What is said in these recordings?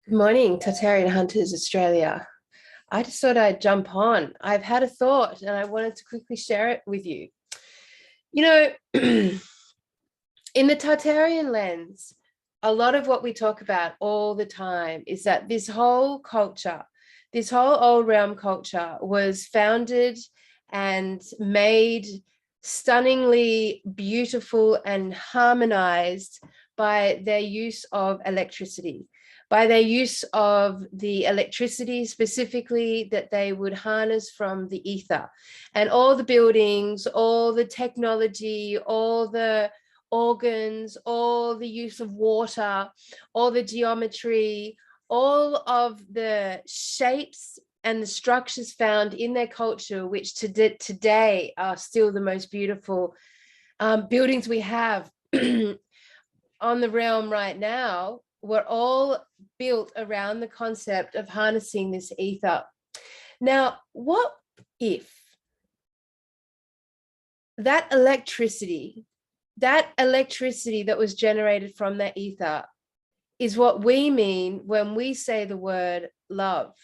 Good morning, Tartarian Hunters Australia. I just thought I'd jump on. I've had a thought and I wanted to quickly share it with you. You know, in the Tartarian lens, a lot of what we talk about all the time is that this whole culture, this whole old realm culture was founded and made stunningly beautiful and harmonized by their use of electricity, by their use of the electricity specifically that they would harness from the ether. And all the buildings, all the technology, all the organs, all the use of water, all the geometry, all of the shapes and the structures found in their culture, which today are still the most beautiful buildings we have on the realm right now, were all built around the concept of harnessing this ether. Now, what if that electricity that was generated from that ether is what we mean when we say the word love?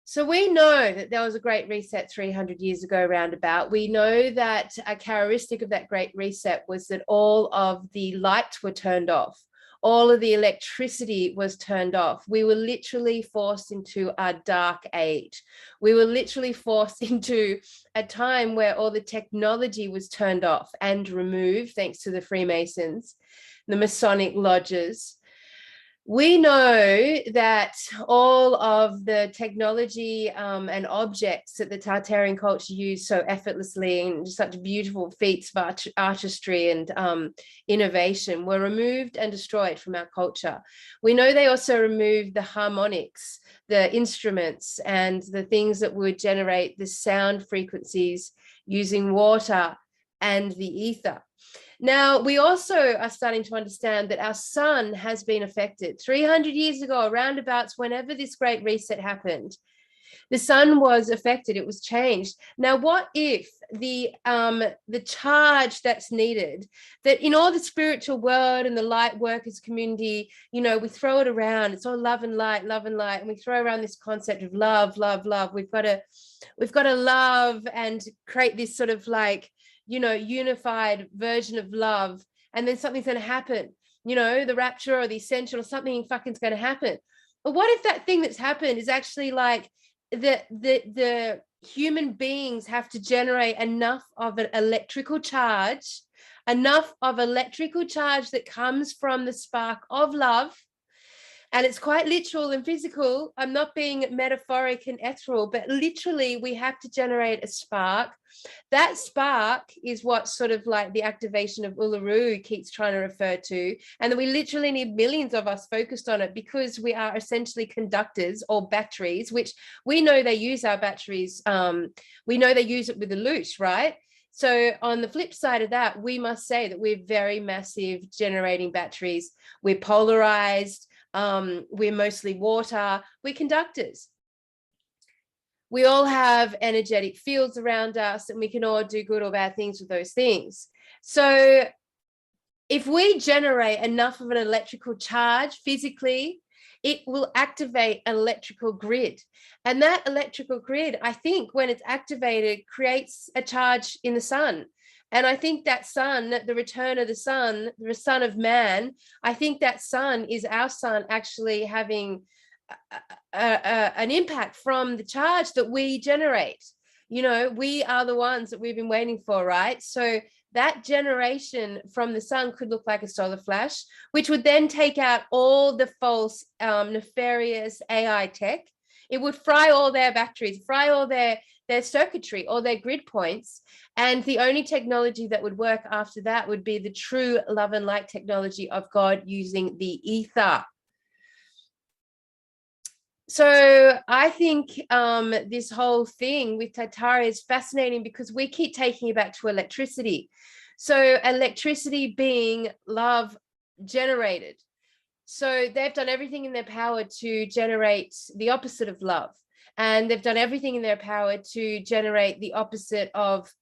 So we know that there was a great reset 300 years ago roundabout. We know that a characteristic of that great reset was that all of the lights were turned off. All of the electricity was turned off. We were literally forced into a dark age. We were literally forced into a time where all the technology was turned off and removed, thanks to the Freemasons, the Masonic lodges. We know that all of the technology and objects that the Tartarian culture used so effortlessly and such beautiful feats of artistry and innovation were removed and destroyed from our culture. We know they also removed the harmonics, the instruments, and the things that would generate the sound frequencies using water and the ether. Now, we also are starting to understand that our sun has been affected. 300 years ago, roundabouts, whenever this great reset happened, the sun was affected, it was changed. Now, what if the charge that's needed, that in all the spiritual world and the light workers community, you know, we throw it around, it's all love and light, and we throw around this concept of love, love, love. We've got to love and create this sort of like, you know, unified version of love, and then something's going to happen, you know, the rapture or the ascension or something fucking's going to happen. But what if that thing that's happened is actually like the human beings have to generate enough of an electrical charge, that comes from the spark of love. And it's quite literal and physical. I'm not being metaphoric and ethereal, but literally we have to generate a spark. That spark is what sort of like the activation of Uluru keeps trying to refer to. And then we literally need millions of us focused on it, because we are essentially conductors or batteries, which we know they use our batteries. We know they use it with the loose, right? So on the flip side of that, we must say that we're very massive generating batteries. We're polarized. We're mostly water. We're conductors. We all have energetic fields around us, and we can all do good or bad things with those things. So if we generate enough of an electrical charge physically, it will activate an electrical grid. And that electrical grid, I think, when it's activated, creates a charge in the sun. And I think that sun, the return of the sun of man, I think that sun is our sun actually having an impact from the charge that we generate. You know, we are the ones that we've been waiting for, right? So that generation from the sun could look like a solar flash, which would then take out all the false, nefarious AI tech. It would fry all their batteries, fry all their circuitry, all their grid points. And the only technology that would work after that would be the true love and light technology of God using the ether. So I think this whole thing with Tartaria is fascinating, because we keep taking it back to electricity. So electricity being love generated. So they've done everything in their power to generate the opposite of love. And they've done everything in their power to generate the opposite of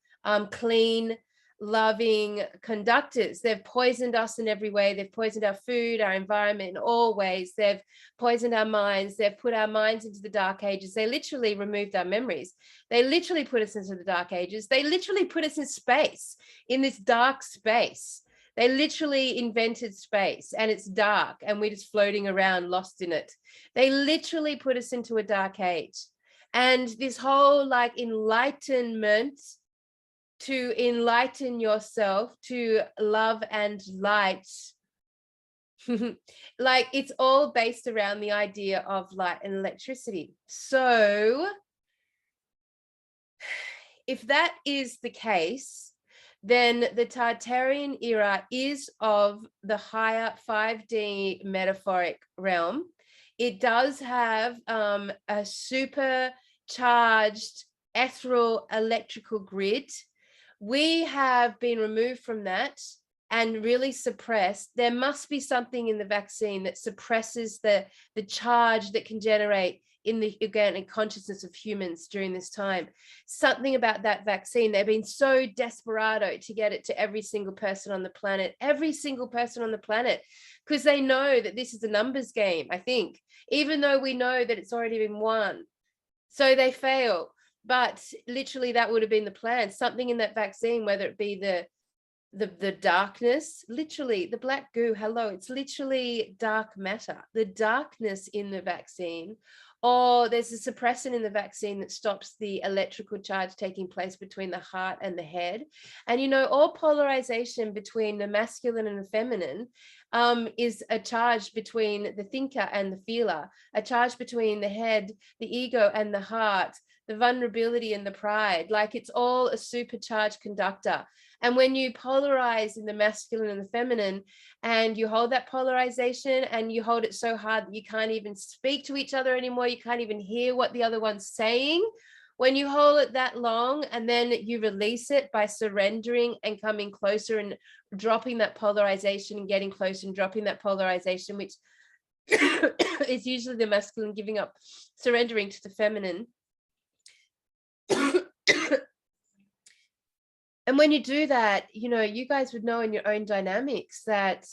clean, loving conductors. They've poisoned us in every way. They've poisoned our food, our environment in all ways. They've poisoned our minds. They've put our minds into the dark ages. They literally removed our memories. They literally put us into the dark ages. They literally put us in space, in this dark space. They literally invented space, and it's dark and we're just floating around lost in it. They literally put us into a dark age. And this whole like enlightenment, to enlighten yourself to love and light, like it's all based around the idea of light and electricity. So if that is the case, then the Tartarian era is of the higher 5D metaphoric realm. It does have a supercharged ethereal electrical grid. We have been removed from that and really suppressed. There must be something in the vaccine that suppresses the charge that can generate in the organic consciousness of humans during this time. Something about that vaccine. They've been so desperado to get it to every single person on the planet, because they know that this is a numbers game, I think, even though we know that it's already been won. So they fail. But literally that would have been the plan. Something in that vaccine, whether it be the darkness, literally the black goo, hello, it's literally dark matter, the darkness in the vaccine, or there's a suppressant in the vaccine that stops the electrical charge taking place between the heart and the head. And, you know, all polarization between the masculine and the feminine is a charge between the thinker and the feeler, a charge between the head, the ego and the heart, the vulnerability and the pride. Like it's all a supercharged conductor. And when you polarize in the masculine and the feminine, and you hold that polarization and you hold it so hard that you can't even speak to each other anymore, you can't even hear what the other one's saying. When you hold it that long and then you release it by surrendering and coming closer and dropping that polarization and getting closer and dropping that polarization, which is usually the masculine giving up, surrendering to the feminine. And when you do that, you know, you guys would know in your own dynamics that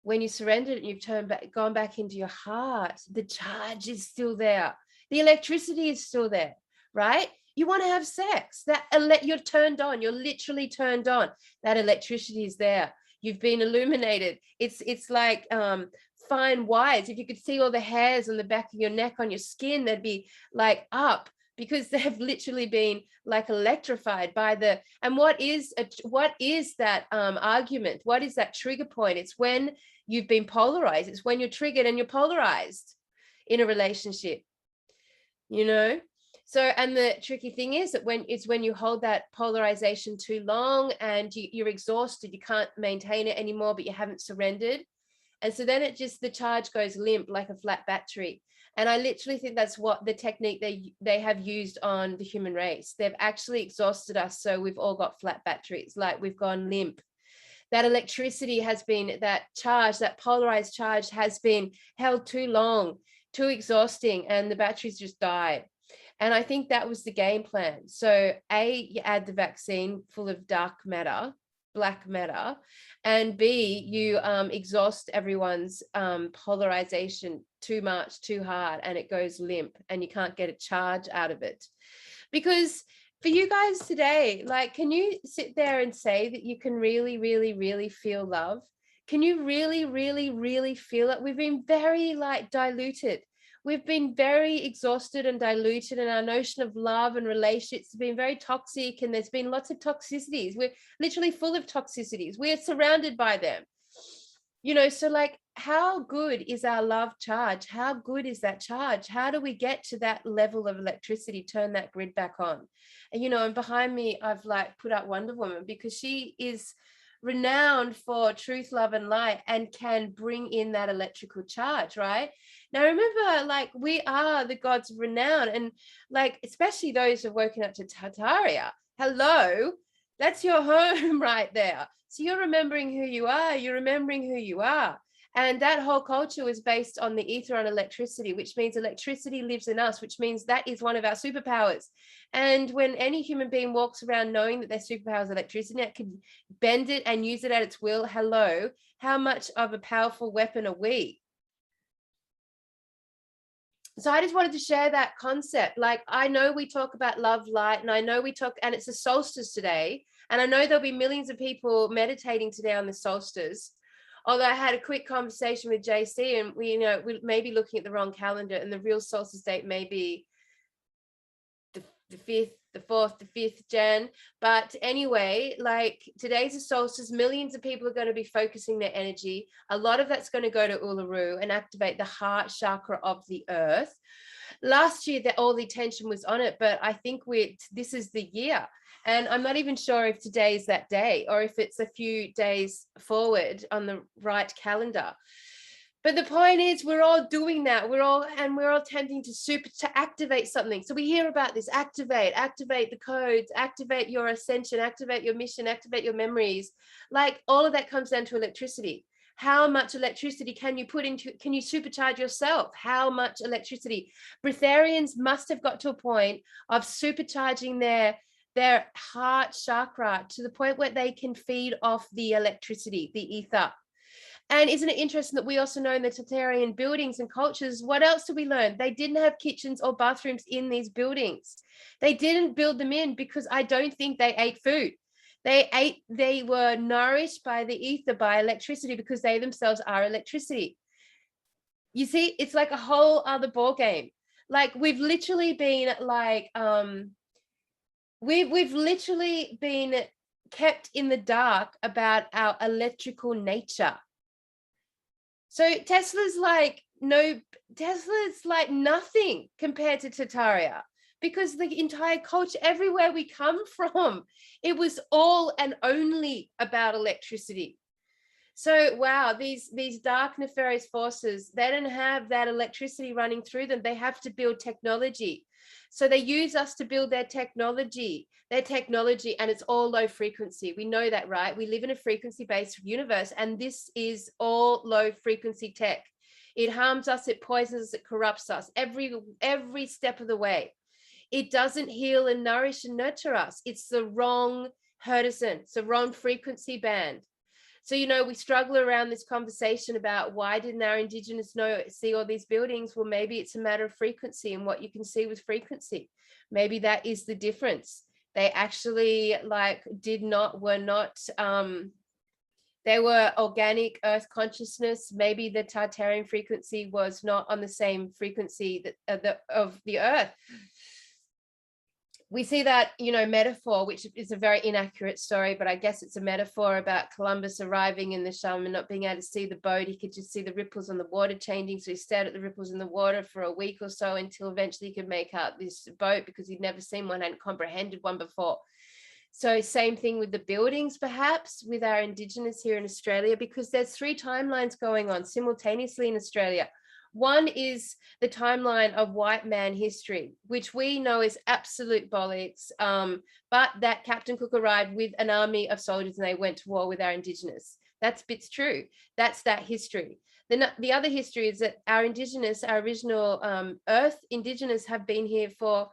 when you surrendered and you've gone back into your heart, the charge is still there. The electricity is still there, right? You want to have sex, you're turned on, you're literally turned on. That electricity is there. You've been illuminated. It's like fine wires. If you could see all the hairs on the back of your neck on your skin, they'd be like up, because they have literally been like electrified by the, and what is that argument? What is that trigger point? It's when you've been polarized. It's when you're triggered and you're polarized in a relationship, you know? So, and the tricky thing is that when you hold that polarization too long and you're exhausted, you can't maintain it anymore, but you haven't surrendered. And so then the charge goes limp like a flat battery. And I literally think that's what the technique they have used on the human race. They've actually exhausted us. So we've all got flat batteries, like we've gone limp. That electricity has been, that charge, that polarized charge has been held too long, too exhausting, and the batteries just died. And I think that was the game plan. So you add the vaccine full of dark matter, black matter, and B, you exhaust everyone's polarization too much, too hard, and it goes limp and you can't get a charge out of it. Because for you guys today, like, can you sit there and say that you can really, really, really feel love? Can you really, really, really feel it? We've been very like diluted. We've been very exhausted and diluted, and our notion of love and relationships has been very toxic, and there's been lots of toxicities. We're literally full of toxicities. We're surrounded by them. You know, so like, how good is our love charge? How good is that charge? How do we get to that level of electricity, turn that grid back on? And, you know, and behind me, I've like put out Wonder Woman, because she is renowned for truth, love, and light, and can bring in that electrical charge, right? Now, remember, like, we are the gods of renown, and like, especially those who've woken up to Tartaria. Hello, that's your home right there. So you're remembering who you are. You're remembering who you are. And that whole culture was based on the ether, on electricity, which means electricity lives in us, which means that is one of our superpowers. And when any human being walks around knowing that their superpower is electricity, it can bend it and use it at its will, hello, how much of a powerful weapon are we? So I just wanted to share that concept. Like, I know we talk about love, light, and I know we talk, and it's a solstice today, and I know there'll be millions of people meditating today on the solstice. Although I had a quick conversation with JC, and we may be looking at the wrong calendar, and the real solstice date may be the 5th, the 4th, the 5th Jan. But anyway, like, today's a solstice. Millions of people are going to be focusing their energy. A lot of that's going to go to Uluru and activate the heart chakra of the earth. Last year, all the attention was on it, but I think this is the year. And I'm not even sure if today is that day or if it's a few days forward on the right calendar. But the point is, we're all doing that. We're all attempting to activate something. So we hear about this: activate the codes, activate your ascension, activate your mission, activate your memories. Like, all of that comes down to electricity. How much electricity can you put into? Can you supercharge yourself? How much electricity? Breatharians must have got to a point of supercharging their heart chakra to the point where they can feed off the electricity, the ether. And isn't it interesting that we also know in the Tartarian buildings and cultures, what else do we learn? They didn't have kitchens or bathrooms in these buildings. They didn't build them in because I don't think they ate food. They were nourished by the ether, by electricity, because they themselves are electricity. You see, it's like a whole other ball game. Like, we've literally been like, we've literally been kept in the dark about our electrical nature. So Tesla's like nothing compared to Tartaria, because the entire culture, everywhere we come from, it was all and only about electricity. So wow, these dark nefarious forces, they don't have that electricity running through them. They have to build technology. So they use us to build their technology, and it's all low frequency. We know that, right? We live in a frequency-based universe, and this is all low frequency tech. It harms us, it poisons us, it corrupts us every step of the way. It doesn't heal and nourish and nurture us. It's the wrong Hertzian, it's the wrong frequency band. So, we struggle around this conversation about why didn't our Indigenous see all these buildings? Well, maybe it's a matter of frequency and what you can see with frequency. Maybe that is the difference. They actually they were organic earth consciousness. Maybe the Tartarian frequency was not on the same frequency of the earth. We see that, metaphor, which is a very inaccurate story, but I guess it's a metaphor about Columbus arriving in the shaman not being able to see the boat. He could just see the ripples on the water changing. So he stared at the ripples in the water for a week or so until eventually he could make out this boat, because he'd never seen one, hadn't comprehended one before. So same thing with the buildings, perhaps, with our Indigenous here in Australia, because there's 3 timelines going on simultaneously in Australia. One is the timeline of white man history, which we know is absolute bollocks, but that Captain Cook arrived with an army of soldiers and they went to war with our Indigenous. That's bits true. That's that history. Then the other history is that our Indigenous, our original Earth Indigenous, have been here for,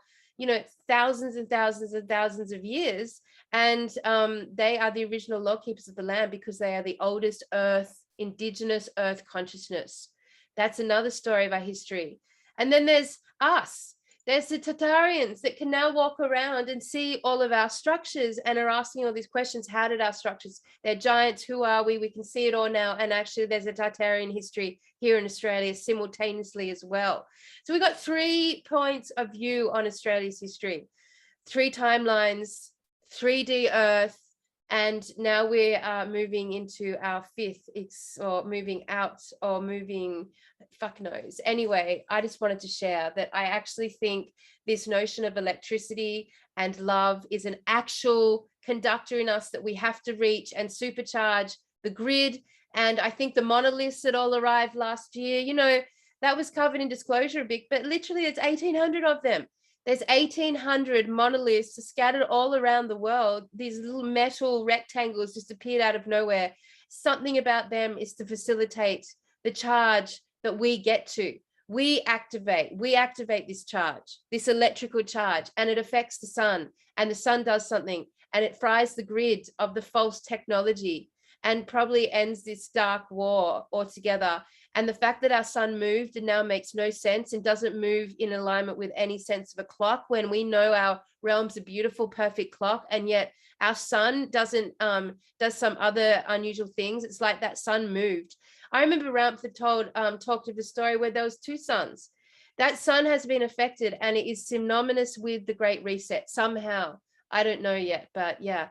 thousands and thousands and thousands of years. And they are the original law keepers of the land because they are the oldest Indigenous Earth consciousness. That's another story of our history. And then there's us. There's the Tartarians that can now walk around and see all of our structures and are asking all these questions. How did our structures? They're giants. Who are we? We can see it all now. And actually, there's a Tartarian history here in Australia simultaneously as well. So we've got 3 points of view on Australia's history, 3 timelines, 3D Earth. And now we are moving into our 5th, or moving out, or moving, fuck knows. Anyway, I just wanted to share that I actually think this notion of electricity and love is an actual conductor in us that we have to reach and supercharge the grid. And I think the monoliths that all arrived last year, that was covered in disclosure a bit, but literally it's 1,800 of them. There's 1,800 monoliths scattered all around the world. These little metal rectangles just appeared out of nowhere. Something about them is to facilitate the charge that we get to. We activate this charge, this electrical charge, and it affects the sun, and the sun does something, and it fries the grid of the false technology and probably ends this dark war altogether. And the fact that our sun moved and now makes no sense and doesn't move in alignment with any sense of a clock, when we know our realm's a beautiful, perfect clock, and yet our sun doesn't, does some other unusual things. It's like that sun moved. I remember Ramtha talked of a story where there was two suns. That sun has been affected, and it is synonymous with the Great Reset somehow. I don't know yet, but yeah,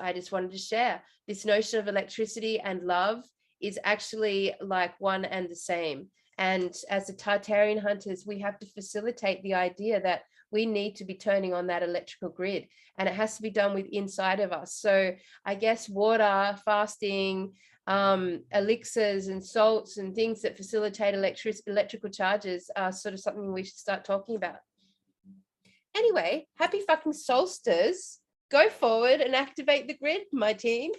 I just wanted to share this notion of electricity and love is actually like one and the same. And as the Tartarian hunters, we have to facilitate the idea that we need to be turning on that electrical grid, and it has to be done with inside of us. So I guess water, fasting, elixirs and salts and things that facilitate electrical charges are sort of something we should start talking about. Anyway, happy fucking solstice. Go forward and activate the grid, my team.